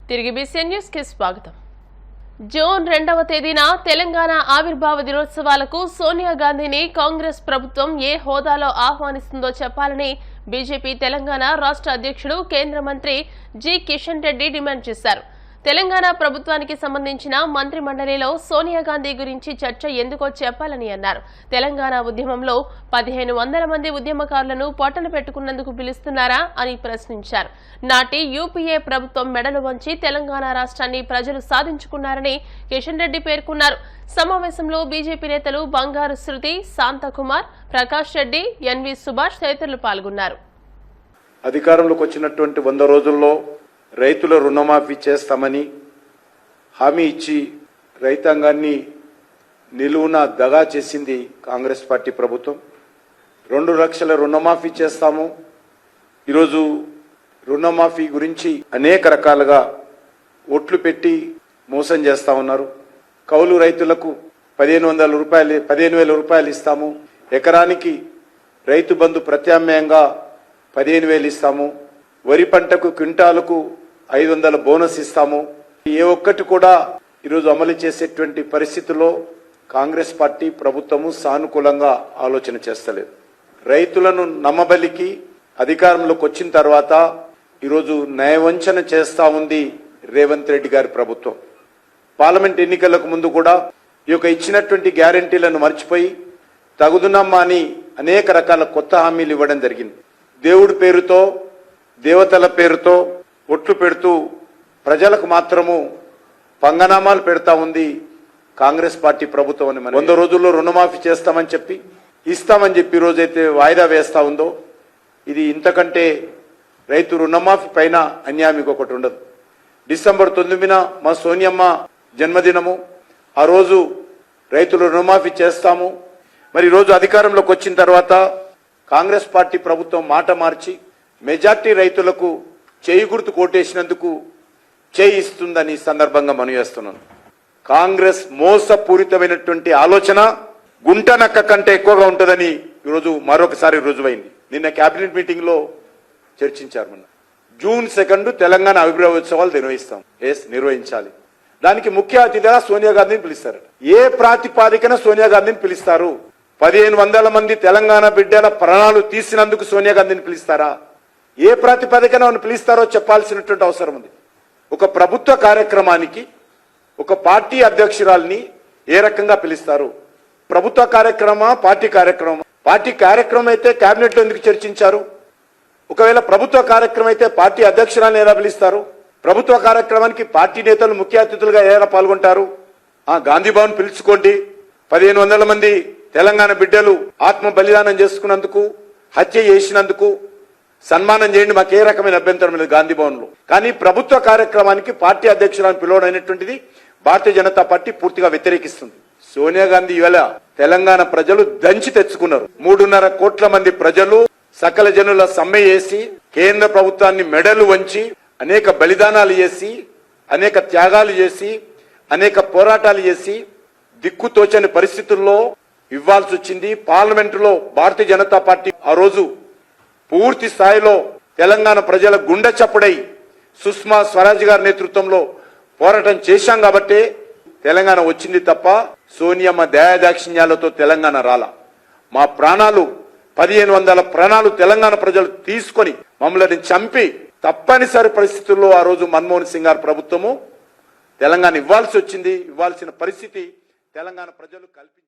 తిరిగి BCN news కి స్వాగతం. జూన్ 2వ తేదీన తెలంగాణ ఆవిర్భావ దినోత్సవాలకు సోనియా గాంధీని కాంగ్రెస్ ప్రభుత్వం ఏ హోదాలో ఆహ్వానిస్తుందో చెప్పాలని బీజేపీ తెలంగాణ రాష్ట్ర అధ్యక్షుడు కేంద్ర మంత్రి జి కిషన్ రెడ్డి డిమాండ్ చేశారు. తెలంగాణ ప్రభుత్వానికి సంబంధించిన మంత్రి మండలిలో సోనియా గాంధీ గురించి చర్చ ఎందుకో చెప్పాలని అన్నారు. తెలంగాణ ఉద్యమంలో 1500 మంది ఉద్యమకారులను పొట్టన పెట్టుకున్నందుకు పిలుస్తున్నారా అని ప్రశ్నించారు. నాటి యూపీఏ ప్రభుత్వం మెడలు వంచి తెలంగాణ రాష్ట్రాన్ని ప్రజలు సాధించుకున్నారని కిషన్ రెడ్డి పేర్కొన్నారు. సమావేశంలో బీజేపీ నేతలు బంగారు శృతి, శాంతకుమార్, ప్రకాష్ రెడ్డి, ఎన్వి సుభాష్ తదితరులు పాల్గొన్నారు. అధికారంలోకి వచ్చినటువంటి 100 రోజుల్లో రైతుల రుణమాఫీ చేస్తామని హామీ ఇచ్చి రైతాంగాన్ని నిలువున దగా చేసింది కాంగ్రెస్ పార్టీ ప్రభుత్వం. 2 లక్షల రుణమాఫీ చేస్తాము. ఈరోజు రుణమాఫీ గురించి అనేక రకాలుగా ఓట్లు పెట్టి మోసం చేస్తా ఉన్నారు. కౌలు రైతులకు 15,000 రూపాయలు ఇస్తాము. ఎకరానికి రైతు బంధు ప్రత్యామ్నాయంగా 15,000 ఇస్తాము. వరి పంటకు క్వింటాలకు 500 బోనస్ ఇస్తాము. ఏ ఒక్కటి కూడా ఈరోజు అమలు చేసేటువంటి పరిస్థితుల్లో కాంగ్రెస్ పార్టీ ప్రభుత్వము సానుకూలంగా ఆలోచన చేస్తలేదు. రైతులను నమ్మబలికి అధికారంలోకి వచ్చిన తర్వాత ఈరోజు నయవంచన చేస్తా ఉంది రేవంత్ రెడ్డి గారి ప్రభుత్వం. పార్లమెంట్ ఎన్నికలకు ముందు కూడా ఈ యొక్క ఇచ్చినటువంటి గ్యారంటీలను మర్చిపోయి తగుదునమ్మా అని అనేక రకాల కొత్త హామీలు ఇవ్వడం జరిగింది. దేవుడి పేరుతో, దేవతల పేరుతో ఒట్లు పెడుతూ ప్రజలకు మాత్రము పంగనామాలు పెడతా ఉంది కాంగ్రెస్ పార్టీ ప్రభుత్వం అని. 100 రోజుల్లో రుణమాఫీ చేస్తామని చెప్పి ఇస్తామని చెప్పి రోజైతే వాయిదా వేస్తా ఉందో ఇది ఇంతకంటే రైతు రుణమాఫీ పైన అన్యాయం ఇంకొకటి ఉండదు. డిసెంబర్ 9న మా సోనియమ్మ జన్మదినము. ఆ రోజు రైతులు రుణమాఫీ చేస్తాము. మరి ఈరోజు అధికారంలోకి వచ్చిన తర్వాత కాంగ్రెస్ పార్టీ ప్రభుత్వం మాట మార్చి మెజార్టీ రైతులకు చేయి గుర్తు కోటేసినందుకు చేయి ఇస్తుందని సందర్భంగా మనవేస్తున్నాను. కాంగ్రెస్ మోసపూరితమైనటువంటి ఆలోచన గుంటనక్క కంటే ఎక్కువగా ఉంటుందని ఈరోజు మరొకసారి రుజువైంది. నిన్న కేబినెట్ మీటింగ్ లో చర్చించారు. జూన్ 2 తెలంగాణ ఆవిర్భావోత్సవాలు నిర్వహించాలి. దానికి ముఖ్య అతిథిగా సోనియా గాంధీని పిలుస్తారు. ఏ ప్రాతిపాదికన సోనియా గాంధీని పిలుస్తారు? 1500 మంది తెలంగాణ బిడ్డల ప్రాణాలు తీసినందుకు సోనియా గాంధీని పిలుస్తారా? ఏ ప్రాతిపదికన పిలుస్తారో చెప్పాల్సినటువంటి అవసరం ఉంది. ఒక ప్రభుత్వ కార్యక్రమానికి ఒక పార్టీ అధ్యక్షురాల్ని ఏ రకంగా పిలుస్తారు? ప్రభుత్వ కార్యక్రమా, పార్టీ కార్యక్రమం? పార్టీ కార్యక్రమం అయితే కేబినెట్ లో ఎందుకు చర్చించారు? ఒకవేళ ప్రభుత్వ కార్యక్రమం అయితే పార్టీ అధ్యక్షురాలను ఎలా పిలుస్తారు? ప్రభుత్వ కార్యక్రమానికి పార్టీ నేతలు ముఖ్య అతిథులుగా ఎలా పాల్గొంటారు? గాంధీ భవన్ పిలుచుకోండి. 1500 మంది తెలంగాణ బిడ్డలు ఆత్మ బలిదానం చేసుకున్నందుకు, హత్య చేసినందుకు సన్మానం చేయండి, మాకు ఏ రకమైన అభ్యంతరం లేదు గాంధీ భవన్ లో. కానీ ప్రభుత్వ కార్యక్రమానికి పార్టీ అధ్యక్షులను పిలవడమైనటువంటిది భారతీయ జనతా పార్టీ పూర్తిగా వ్యతిరేకిస్తుంది. సోనియా గాంధీ ఇవాళ తెలంగాణ ప్రజలు దంచి తెచ్చుకున్నారు. 3.5 కోట్ల మంది ప్రజలు సకల జనుల సమ్మె చేసి కేంద్ర ప్రభుత్వాన్ని మెడలు వంచి అనేక బలిదానాలు చేసి, అనేక త్యాగాలు చేసి, అనేక పోరాటాలు చేసి దిక్కుతోచని పరిస్థితుల్లో ఇవ్వాల్సి వచ్చింది. పార్లమెంటులో భారతీయ జనతా పార్టీ ఆ రోజు పూర్తి స్థాయిలో తెలంగాణ ప్రజల గుండె చప్పుడై సుష్మా స్వరాజ్ గారి నేతృత్వంలో పోరాటం చేశాం కాబట్టి తెలంగాణ వచ్చింది తప్ప సోనియమ్మ దయాదాక్షిణ్యాలతో తెలంగాణ రాలా. మా ప్రాణాలు 1500 ప్రాణాలు తెలంగాణ ప్రజలు తీసుకొని మమ్మల్ని చంపి తప్పనిసరి పరిస్థితుల్లో ఆ రోజు మన్మోహన్ సింగ్ గారి ప్రభుత్వము తెలంగాణ ఇవ్వాల్సి వచ్చింది. ఇవ్వాల్సిన పరిస్థితి తెలంగాణ ప్రజలు కల్పించారు.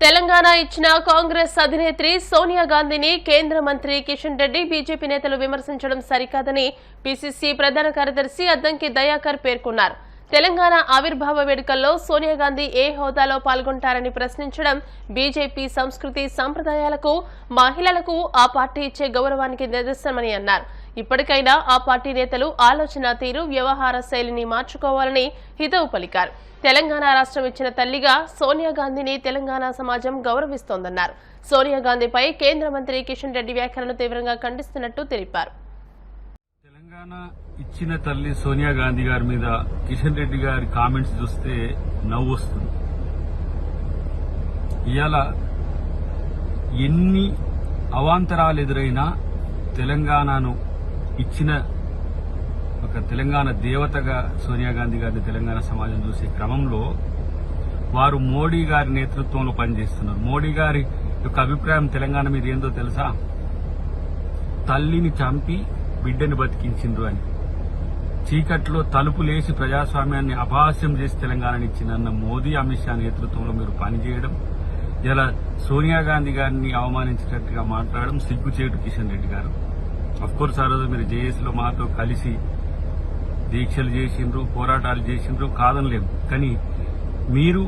తెలంగాణ ఇచ్చిన కాంగ్రెస్ అధినేత్రి సోనియా గాంధీని కేంద్ర మంత్రి కిషన్ రెడ్డి, బీజేపీ నేతలు విమర్శించడం సరికాదని పీసీసీ ప్రధాన కార్యదర్శి అద్దంకి దయాకర్ పేర్కొన్నారు. తెలంగాణ ఆవిర్భావ వేడుకల్లో సోనియా గాంధీ ఏ హోదాలో పాల్గొంటారని ప్రశ్నించడం బీజేపీ సంస్కృతి సంప్రదాయాలకు, మహిళలకు ఆ పార్టీ ఇచ్చే గౌరవానికి నిదర్శనమని అన్నారు. ఇప్పటికైనా ఆ పార్టీ నేతలు ఆలోచన తీరు, వ్యవహార శైలిని మార్చుకోవాలని హితవు పలికారు. తెలంగాణ రాష్ట్రం ఇచ్చిన తల్లిగా సోనియా గాంధీని తెలంగాణ సమాజం గౌరవిస్తోందన్నారు. సోనియా గాంధీపై కేంద్ర మంత్రి కిషన్ రెడ్డి వ్యాఖ్యలను తీవ్రంగా ఖండిస్తున్నట్టు తెలిపారు. తెలంగాణ ఇచ్చిన తల్లి సోనియా గాంధీ గారి మీద కిషన్ రెడ్డి గారి కామెంట్స్ చూస్తే నవ్వు వస్తుంది. ఇవాళ ఎన్ని అవాంతరాలు ఎదురైనా తెలంగాణను ఇచ్చిన ఒక తెలంగాణ దేవతగా సోనియా గాంధీ గారిని తెలంగాణ సమాజం చూసే క్రమంలో వారు మోడీ గారి నేతృత్వంలో పనిచేస్తున్నారు. మోడీ గారి యొక్క అభిప్రాయం తెలంగాణ మీద ఏందో తెలుసా? తల్లిని చంపి బిడ్డని బతికించిండ్రు అని. చీకట్లో తలుపులేసి ప్రజాస్వామ్యాన్ని అపహాస్యం చేసి తెలంగాణనిచ్చిందన్న మోదీ అమిత్ షా నేతృత్వంలో మీరు పనిచేయడం, ఇలా సోనియా గాంధీ గారిని అవమానించినట్టుగా మాట్లాడడం సిగ్గుచేటు కిషన్ రెడ్డి గారు. అఫ్కోర్స్ ఆ రోజు మీరు జేఏసీలో మాతో కలిసి దీక్షలు చేసిండ్రు, పోరాటాలు చేసిండ్రు, కాదనలేము. కానీ మీరు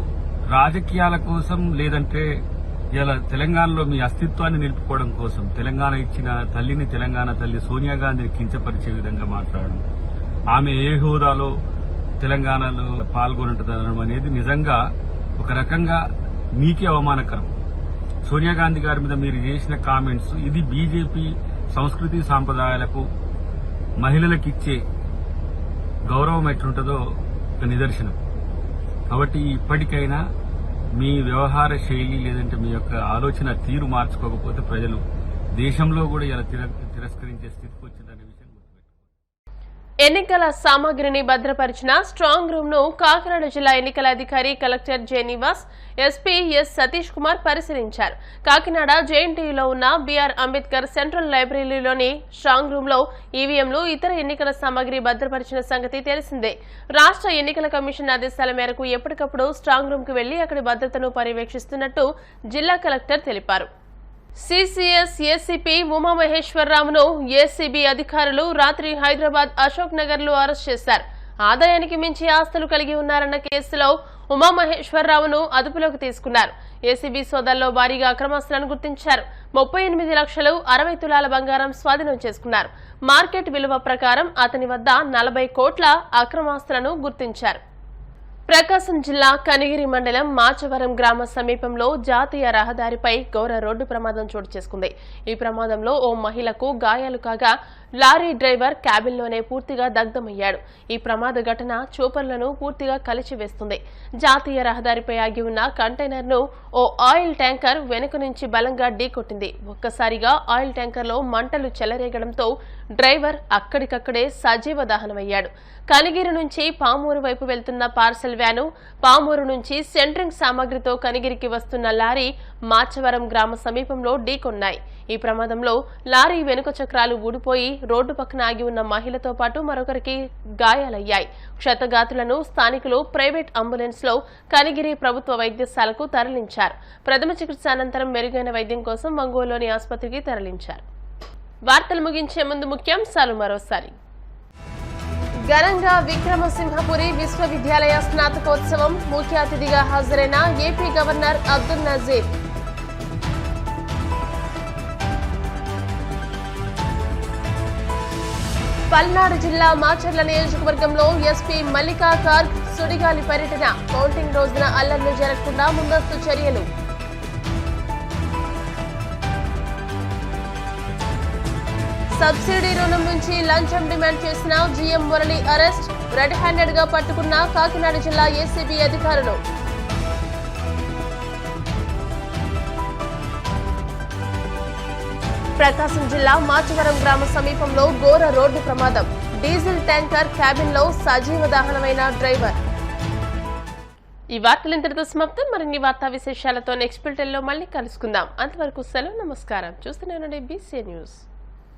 రాజకీయాల కోసం లేదంటే ఇలా తెలంగాణలో మీ అస్తిత్వాన్ని నిలుపుకోవడం కోసం తెలంగాణ ఇచ్చిన తల్లిని, తెలంగాణ తల్లి సోనియా గాంధీని కించపరిచే విధంగా మాట్లాడడం, ఆమె ఏ హోదాలో తెలంగాణలో పాల్గొనడం అనేది నిజంగా ఒక రకంగా మీకే అవమానకరం. సోనియా గాంధీ గారి మీద మీరు చేసిన కామెంట్స్ ఇది బీజేపీ సంస్కృతి సాంప్రదాయాలకు మహిళలకు ఇచ్చే గౌరవం ఎట్లుంటుందో ఒక నిదర్శనం. కాబట్టి ఇప్పటికైనా మీ వ్యవహార శైలి లేదంటే మీ యొక్క ఆలోచన తీరు మార్చుకోకపోతే ప్రజలు దేశంలో కూడా ఇలా తిరస్కరించే స్థితికి వచ్చిందనే విషయం గుర్తుపెట్టుకోండి. ఎన్నికల సామాగ్రిని భద్రపరిచిన స్ట్రాంగ్ రూమ్ ను కాకినాడ జిల్లా ఎన్నికల అధికారి collector J Nivas, SP S Satish Kumar పరిశీలించారు. కాకినాడ జేఎన్టీయూలో ఉన్న బీఆర్ అంబేద్కర్ సెంట్రల్ లైబ్రరీలోని స్ట్రాంగ్ రూమ్ లో ఈవీఎంలు, ఇతర ఎన్నికల సామాగ్రి భద్రపరిచిన సంగతి తెలిసిందే. రాష్ట్ర ఎన్నికల కమిషన్ ఆదేశాల మేరకు ఎప్పటికప్పుడు స్ట్రాంగ్ రూమ్ కు వెళ్లి అక్కడి భద్రతను పర్యవేక్షిస్తున్నట్టు జిల్లా కలెక్టర్ తెలిపారు. సిసిఎస్ ఏసీపీ ఉమామహేశ్వరరావును ఏసీబీ అధికారులు రాత్రి హైదరాబాద్ అశోక్ నగర్ లో అరెస్ట్ చేశారు. ఆదాయానికి మించి ఆస్తులు కలిగి ఉన్నారన్న కేసులో ఉమామహేశ్వరరావును అదుపులోకి తీసుకున్నారు. ఏసీబీ సోదాల్లో భారీగా అక్రమాస్తులను గుర్తించారు. 38 లక్షలు 60 తులాల బంగారం స్వాధీనం చేసుకున్నారు. మార్కెట్ విలువ ప్రకారం అతని వద్ద 40 కోట్ల అక్రమాస్తులను గుర్తించారు. ప్రకాశం జిల్లా కనిగిరి మండలం మాచవరం గ్రామ సమీపంలో జాతీయ రహదారిపై ఘోర రోడ్డు ప్రమాదం చోటు చేసుకుంది. ఈ ప్రమాదంలో ఓ మహిళకు గాయాలు కాగా లారీ డ్రైవర్ క్యాబిన్లోనే పూర్తిగా దగ్ధమయ్యాడు. ఈ ప్రమాద ఘటన చూపర్లను పూర్తిగా కలిచివేస్తుంది. జాతీయ రహదారిపై ఆగి ఉన్న కంటైనర్ ను ఓ ఆయిల్ ట్యాంకర్ వెనుక నుంచి బలంగా ఢీకొట్టింది. ఒక్కసారిగా ఆయిల్ ట్యాంకర్లో మంటలు చెలరేగడంతో డ్రైవర్ అక్కడికక్కడే సజీవ దహనమయ్యాడు. కనిగిరి నుంచి పామూరు వైపు వెళ్తున్న పార్సెల్ వ్యాను, పామూరు నుంచి సెంట్రింగ్ సామాగ్రితో కనిగిరికి వస్తున్న లారీ మాచవరం గ్రామ సమీపంలో ఢీకొన్నాయి. ఈ ప్రమాదంలో లారీ వెనుక చక్రాలు ఊడిపోయి రోడ్డు పక్కన ఆగి ఉన్న మహిళతో పాటు మరొకరికి గాయాలయ్యాయి. క్షతగాతులను స్థానికులు ప్రైవేట్ అంబులెన్స్ లో కనిగిరి ప్రభుత్వ వైద్యశాలకు తరలించారు. ప్రథమ చికిత్స అనంతరం మెరుగైన వైద్యం కోసం ఒంగోలులోని ఆసుపత్రికి తరలించారు. వార్తలు ముగించే ముందు ముఖ్యాంశాలు మరోసారి. ఘనంగా విక్రమసింహపురి విశ్వవిద్యాలయ స్నాతకోత్సవం, ముఖ్య అతిథిగా హాజరైన ఏపీ గవర్నర్ అబ్దుల్ నజీర్. పల్నాడు జిల్లా మాచర్ల నియోజకవర్గంలో ఎస్పీ మల్లికా కార్గ్ సుడిగాలి పర్యటన, కౌంటింగ్ రోజున అల్లర్లు జరగకుండా ముందస్తు చర్యలు. సబ్సిడీ రుణం నుంచి లంచం డిమాండ్ చేసిన GM Murali arrest, red handed గా పట్టుకున్న కాకినాడ జిల్లా ఏసీబీ అధికారులు. ప్రకాశం జిల్లా మాచవరం గ్రామ సమీపంలో ఘోర రోడ్డు ప్రమాదం, డీజిల్ ట్యాంకర్ క్యాబిన్ లో సజీవ దహనమైన డ్రైవర్. ఈ వార్తలు ఇంతటితో సమాప్తం. మరిన్ని వార్తా విశేషాలతో నెక్స్ట్ బులెటిన్ లో మళ్ళీ కలుసుకుందాం. అంతవరకు సెలవు, నమస్కారం. చూస్తూనే ఉండండి BCN న్యూస్.